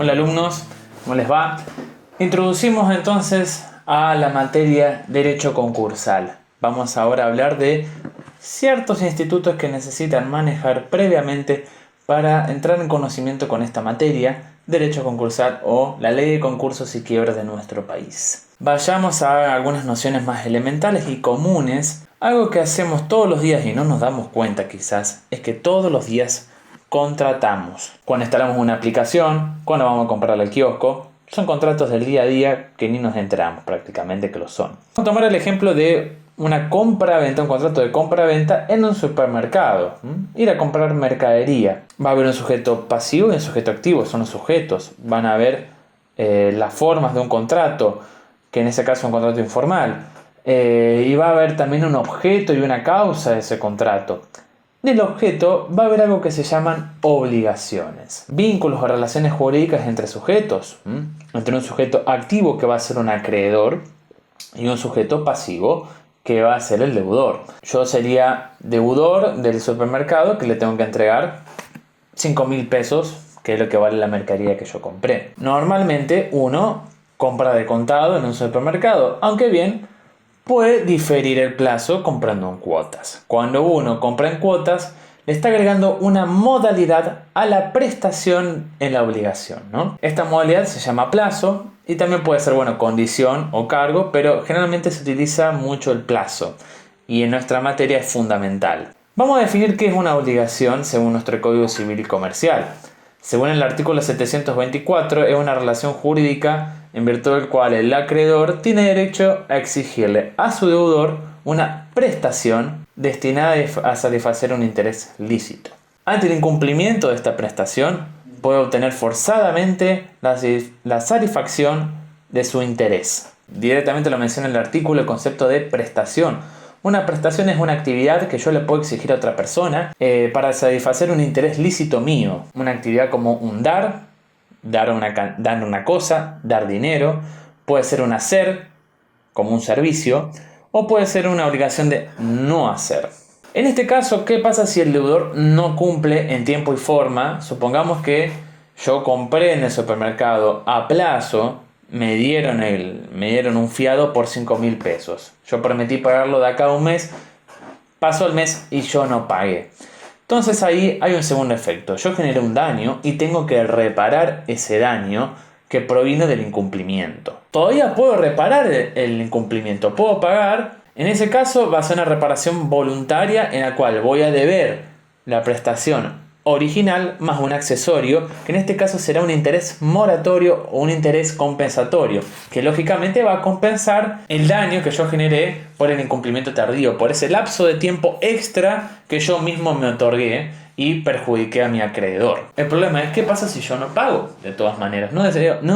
Hola alumnos, ¿cómo les va? Introducimos entonces a la materia Derecho Concursal. Vamos ahora a hablar de ciertos institutos que necesitan manejar previamente para entrar en conocimiento con esta materia, Derecho Concursal o la Ley de Concursos y Quiebras de nuestro país. Vayamos a algunas nociones más elementales y comunes. Algo que hacemos todos los días y no nos damos cuenta quizás es que todos los días contratamos. Cuando instalamos una aplicación, cuando vamos a comprar al kiosco, son contratos del día a día que ni nos enteramos prácticamente que lo son. Vamos a tomar el ejemplo de una compra-venta, un contrato de compra-venta en un supermercado. Ir a comprar mercadería. Va a haber un sujeto pasivo y un sujeto activo, son los sujetos. Van a haber las formas de un contrato, que en ese caso es un contrato informal. Y va a haber también un objeto y una causa de ese contrato. Del objeto va a haber algo que se llaman obligaciones, vínculos o relaciones jurídicas entre sujetos, entre un sujeto activo que va a ser un acreedor y un sujeto pasivo que va a ser el deudor. Yo sería deudor del supermercado que le tengo que entregar 5.000 pesos, que es lo que vale la mercadería que yo compré. Normalmente uno compra de contado en un supermercado, aunque bien puede diferir el plazo comprando en cuotas. Cuando uno compra en cuotas, le está agregando una modalidad a la prestación en la obligación, ¿no? Esta modalidad se llama plazo y también puede ser, condición o cargo, pero generalmente se utiliza mucho el plazo y en nuestra materia es fundamental. Vamos a definir qué es una obligación según nuestro Código Civil y Comercial. Según el artículo 724, es una relación jurídica en virtud del cual el acreedor tiene derecho a exigirle a su deudor una prestación destinada a satisfacer un interés lícito. Ante el incumplimiento de esta prestación, puede obtener forzadamente la satisfacción de su interés. Directamente lo menciona el artículo el concepto de prestación. Una prestación es una actividad que yo le puedo exigir a otra persona para satisfacer un interés lícito mío. Una actividad como un dar una cosa, dar dinero. Puede ser un hacer, como un servicio, o puede ser una obligación de no hacer. En este caso, ¿qué pasa si el deudor no cumple en tiempo y forma? Supongamos que yo compré en el supermercado a plazo. Me dieron un fiado por 5.000 pesos. Yo prometí pagarlo de acá a un mes. Pasó el mes y yo no pagué. Entonces ahí hay un segundo efecto. Yo generé un daño y tengo que reparar ese daño que provino del incumplimiento. Todavía puedo reparar el incumplimiento. Puedo pagar. En ese caso va a ser una reparación voluntaria en la cual voy a deber la prestación original más un accesorio, que en este caso será un interés moratorio o un interés compensatorio, que lógicamente va a compensar el daño que yo generé por el incumplimiento tardío, por ese lapso de tiempo extra que yo mismo me otorgué y perjudiqué a mi acreedor. El problema es, ¿qué pasa si yo no pago? De todas maneras, no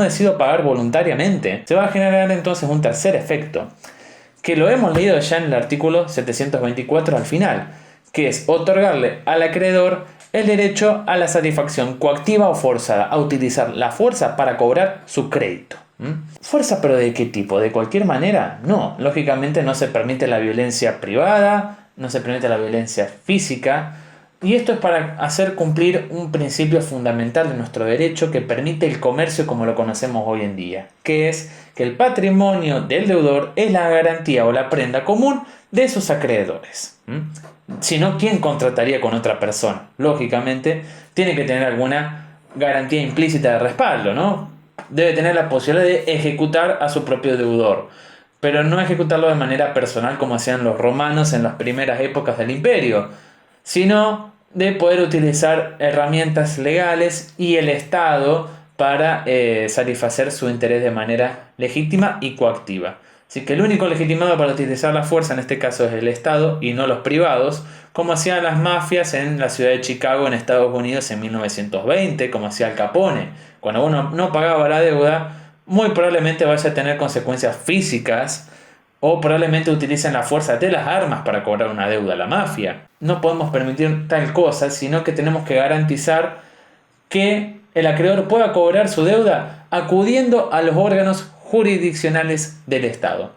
decido pagar voluntariamente. Se va a generar entonces un tercer efecto, que lo hemos leído ya en el artículo 724 al final, que es otorgarle al acreedor el derecho a la satisfacción coactiva o forzada, a utilizar la fuerza para cobrar su crédito. ¿Fuerza pero de qué tipo? ¿De cualquier manera? No, lógicamente no se permite la violencia privada, no se permite la violencia física, y esto es para hacer cumplir un principio fundamental de nuestro derecho que permite el comercio como lo conocemos hoy en día, que es que el patrimonio del deudor es la garantía o la prenda común de sus acreedores. Si no, ¿quién contrataría con otra persona? Lógicamente, tiene que tener alguna garantía implícita de respaldo, ¿no? Debe tener la posibilidad de ejecutar a su propio deudor, pero no ejecutarlo de manera personal como hacían los romanos en las primeras épocas del imperio, sino de poder utilizar herramientas legales y el Estado para satisfacer su interés de manera legítima y coactiva. Así que el único legitimado para utilizar la fuerza en este caso es el Estado y no los privados, como hacían las mafias en la ciudad de Chicago en Estados Unidos en 1920, como hacía Al Capone. Cuando uno no pagaba la deuda, muy probablemente vaya a tener consecuencias físicas o probablemente utilicen la fuerza de las armas para cobrar una deuda a la mafia. No podemos permitir tal cosa, sino que tenemos que garantizar que el acreedor pueda cobrar su deuda acudiendo a los órganos jurisdiccionales del Estado.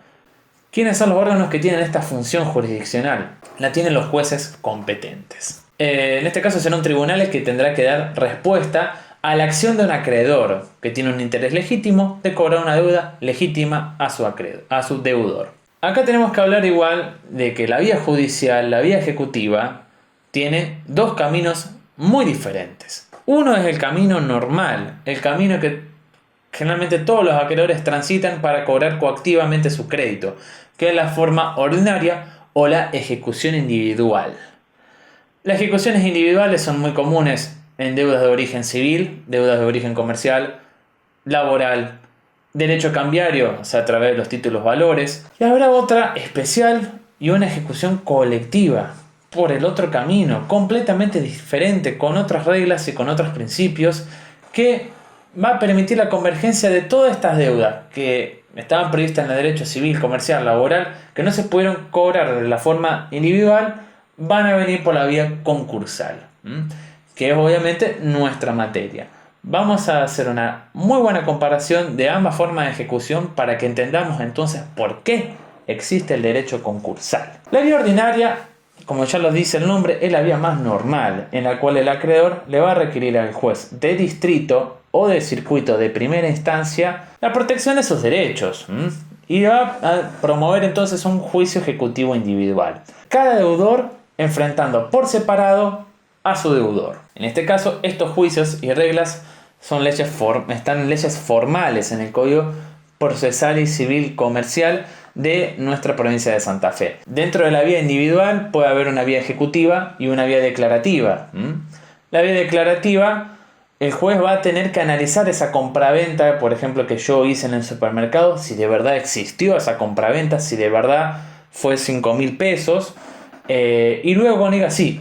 ¿Quiénes son los órganos que tienen esta función jurisdiccional? La tienen los jueces competentes. En este caso serán tribunales que tendrá que dar respuesta a la acción de un acreedor que tiene un interés legítimo de cobrar una deuda legítima a su deudor. Acá tenemos que hablar igual de que la vía judicial, la vía ejecutiva, tiene dos caminos muy diferentes. Uno es el camino normal, el camino que generalmente todos los acreedores transitan para cobrar coactivamente su crédito, que es la forma ordinaria o la ejecución individual. Las ejecuciones individuales son muy comunes en deudas de origen civil, deudas de origen comercial, laboral, derecho cambiario, o sea, a través de los títulos valores. Y habrá otra especial y una ejecución colectiva por el otro camino, completamente diferente, con otras reglas y con otros principios, que va a permitir la convergencia de todas estas deudas que estaban previstas en el derecho civil, comercial, laboral, que no se pudieron cobrar de la forma individual, van a venir por la vía concursal, que es obviamente nuestra materia. Vamos a hacer una muy buena comparación de ambas formas de ejecución para que entendamos entonces por qué existe el derecho concursal. La vía ordinaria, como ya lo dice el nombre, es la vía más normal, en la cual el acreedor le va a requerir al juez de distrito o de circuito de primera instancia la protección de sus derechos y va a promover entonces un juicio ejecutivo individual. Cada deudor enfrentando por separado a su deudor. En este caso, estos juicios y reglas están leyes formales en el Código Procesal y Civil Comercial de nuestra provincia de Santa Fe. Dentro de la vía individual puede haber una vía ejecutiva y una vía declarativa. La vía declarativa, el juez va a tener que analizar esa compraventa, por ejemplo, que yo hice en el supermercado, si de verdad existió esa compraventa, si de verdad fue 5.000 pesos, y luego diga, sí,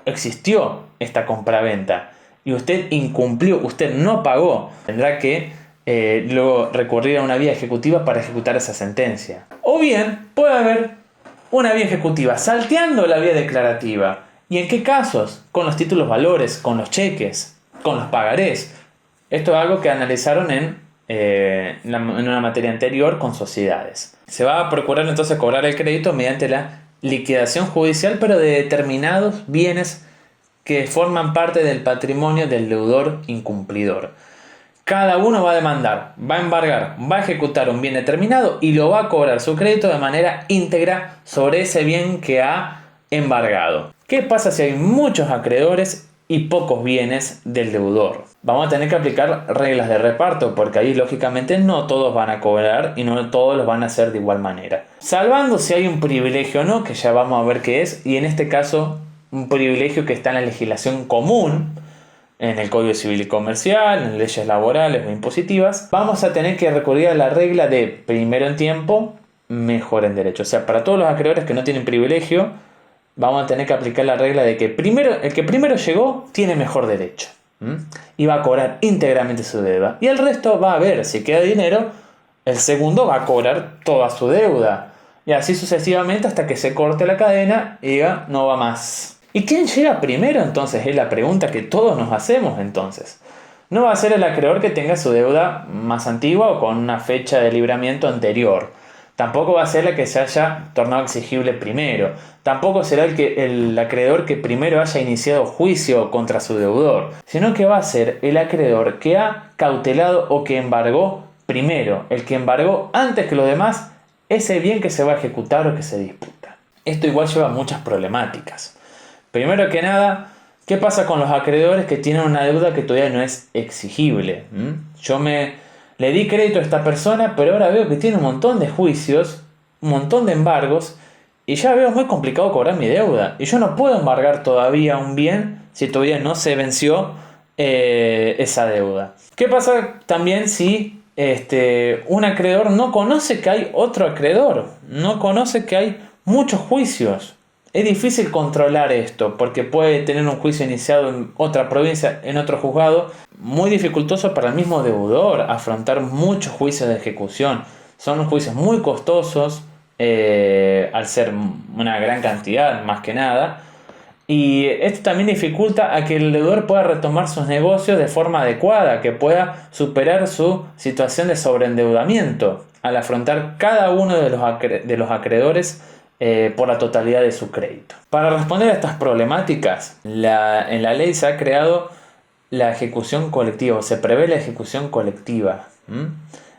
existió esta compraventa y usted incumplió, usted no pagó, tendrá que luego recurrir a una vía ejecutiva para ejecutar esa sentencia. O bien puede haber una vía ejecutiva salteando la vía declarativa. ¿Y en qué casos? Con los títulos valores, con los cheques, con los pagarés. Esto es algo que analizaron en una materia anterior con sociedades. Se va a procurar entonces cobrar el crédito mediante la liquidación judicial, pero de determinados bienes que forman parte del patrimonio del deudor incumplidor. Cada uno va a demandar, va a embargar, va a ejecutar un bien determinado y lo va a cobrar su crédito de manera íntegra sobre ese bien que ha embargado. ¿Qué pasa si hay muchos acreedores y pocos bienes del deudor? Vamos a tener que aplicar reglas de reparto, porque ahí lógicamente no todos van a cobrar y no todos los van a hacer de igual manera. Salvando si hay un privilegio o no, que ya vamos a ver qué es, y en este caso un privilegio que está en la legislación común, en el Código Civil y Comercial, en leyes laborales o impositivas, vamos a tener que recurrir a la regla de primero en tiempo, mejor en derecho. O sea, para todos los acreedores que no tienen privilegio, vamos a tener que aplicar la regla de que el que primero llegó tiene mejor derecho. Y va a cobrar íntegramente su deuda. Y el resto va a ver si queda dinero, el segundo va a cobrar toda su deuda. Y así sucesivamente hasta que se corte la cadena y diga no va más. ¿Y quién llega primero entonces? Es la pregunta que todos nos hacemos entonces. No va a ser el acreedor que tenga su deuda más antigua o con una fecha de libramiento anterior. Tampoco va a ser la que se haya tornado exigible primero. Tampoco será el acreedor que primero haya iniciado juicio contra su deudor, sino que va a ser el acreedor que ha cautelado o que embargó primero, el que embargó antes que los demás ese bien que se va a ejecutar o que se disputa. Esto igual lleva muchas problemáticas. Primero que nada, ¿qué pasa con los acreedores que tienen una deuda que todavía no es exigible? Yo le di crédito a esta persona, pero ahora veo que tiene un montón de juicios, un montón de embargos, y ya veo muy complicado cobrar mi deuda. Y yo no puedo embargar todavía un bien si todavía no se venció esa deuda. ¿Qué pasa también si un acreedor no conoce que hay otro acreedor? No conoce que hay muchos juicios. Es difícil controlar esto porque puede tener un juicio iniciado en otra provincia, en otro juzgado. Muy dificultoso para el mismo deudor afrontar muchos juicios de ejecución. Son juicios muy costosos al ser una gran cantidad más que nada. Y esto también dificulta a que el deudor pueda retomar sus negocios de forma adecuada, que pueda superar su situación de sobreendeudamiento al afrontar cada uno de los acreedores por la totalidad de su crédito. Para responder a estas problemáticas, en la ley se ha creado la ejecución colectiva o se prevé la ejecución colectiva?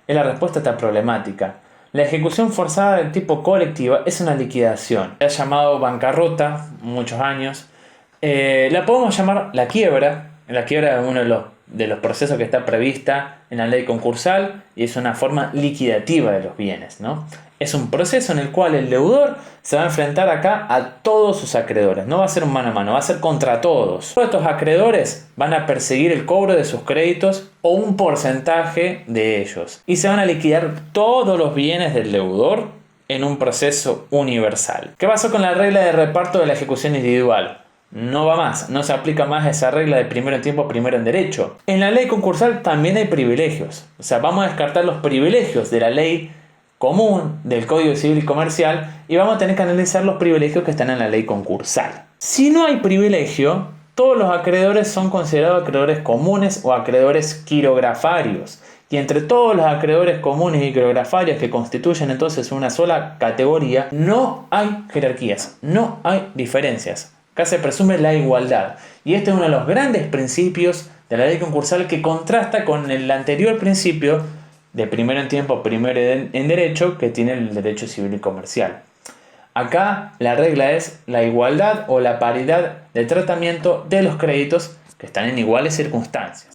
Es la respuesta a esta problemática. La ejecución forzada del tipo colectiva es una liquidación. Se ha llamado bancarrota muchos años. La podemos llamar la quiebra. La quiebra es uno de los procesos que está prevista en la ley concursal y es una forma liquidativa de los bienes, ¿no? Es un proceso en el cual el deudor se va a enfrentar acá a todos sus acreedores. No va a ser un mano a mano, va a ser contra todos. Todos estos acreedores van a perseguir el cobro de sus créditos o un porcentaje de ellos. Y se van a liquidar todos los bienes del deudor en un proceso universal. ¿Qué pasó con la regla de reparto de la ejecución individual? No va más, no se aplica más esa regla de primero en tiempo, primero en derecho. En la ley concursal también hay privilegios. O sea, vamos a descartar los privilegios de la ley común del Código Civil y Comercial y vamos a tener que analizar los privilegios que están en la ley concursal. Si no hay privilegio, todos los acreedores son considerados acreedores comunes o acreedores quirografarios. Y entre todos los acreedores comunes y quirografarios que constituyen entonces una sola categoría, no hay jerarquías, no hay diferencias. Acá se presume la igualdad. Y este es uno de los grandes principios de la ley concursal que contrasta con el anterior principio de primero en tiempo, primero en derecho, que tiene el derecho civil y comercial. Acá la regla es la igualdad o la paridad de tratamiento de los créditos que están en iguales circunstancias.